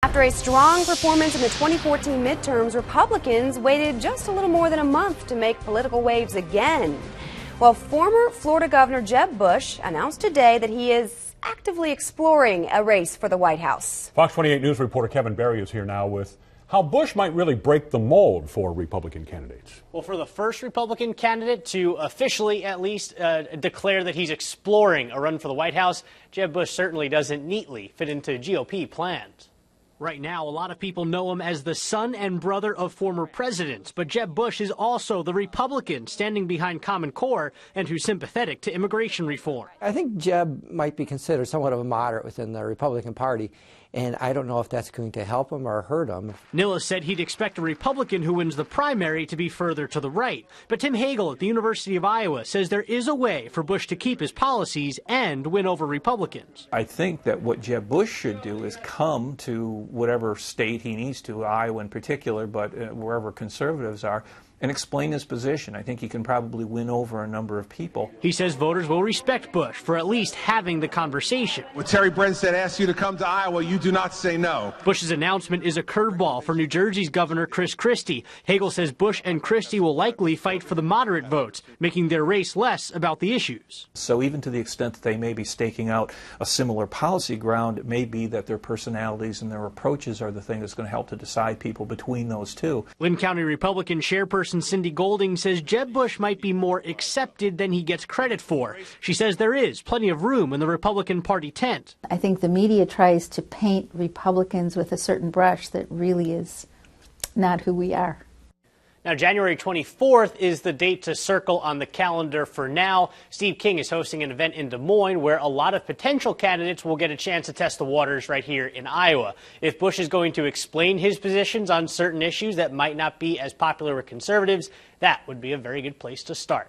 After a strong performance in the 2014 midterms, Republicans waited just a little more than a month to make political waves again. Well, former Florida Governor Jeb Bush announced today that he is actively exploring a race for the White House. Fox 28 News reporter Kevin Barry is here now with how Bush might really break the mold for Republican candidates. Well, for the first Republican candidate to officially, at least, declare that he's exploring a run for the White House, Jeb Bush certainly doesn't neatly fit into GOP plans. Right now, a lot of people know him as the son and brother of former presidents, but Jeb Bush is also the Republican standing behind Common Core and who's sympathetic to immigration reform. I think Jeb might be considered somewhat of a moderate within the Republican Party, and I don't know if that's going to help him or hurt him. Nilles said he'd expect a Republican who wins the primary to be further to the right. But Tim Hagle at the University of Iowa says there is a way for Bush to keep his policies and win over Republicans. I think that what Jeb Bush should do is come to whatever state he needs to, Iowa in particular, but wherever conservatives are, and explain his position. I think he can probably win over a number of people. He says voters will respect Bush for at least having the conversation. When Terry Branstad asks you to come to Iowa, you do not say no. Bush's announcement is a curveball for New Jersey's Governor Chris Christie. Hagle says Bush and Christie will likely fight for the moderate votes, making their race less about the issues. So even to the extent that they may be staking out a similar policy ground, it may be that their personalities and their approaches are the thing that's going to help to decide people between those two. Linn County Republican Chairperson Cindy Golding says Jeb Bush might be more accepted than he gets credit for. She says there is plenty of room in the Republican Party tent. I think the media tries to paint Republicans with a certain brush that really is not who we are. Now, January 24th is the date to circle on the calendar for now. Steve King is hosting an event in Des Moines where a lot of potential candidates will get a chance to test the waters right here in Iowa. If Bush is going to explain his positions on certain issues that might not be as popular with conservatives, that would be a very good place to start.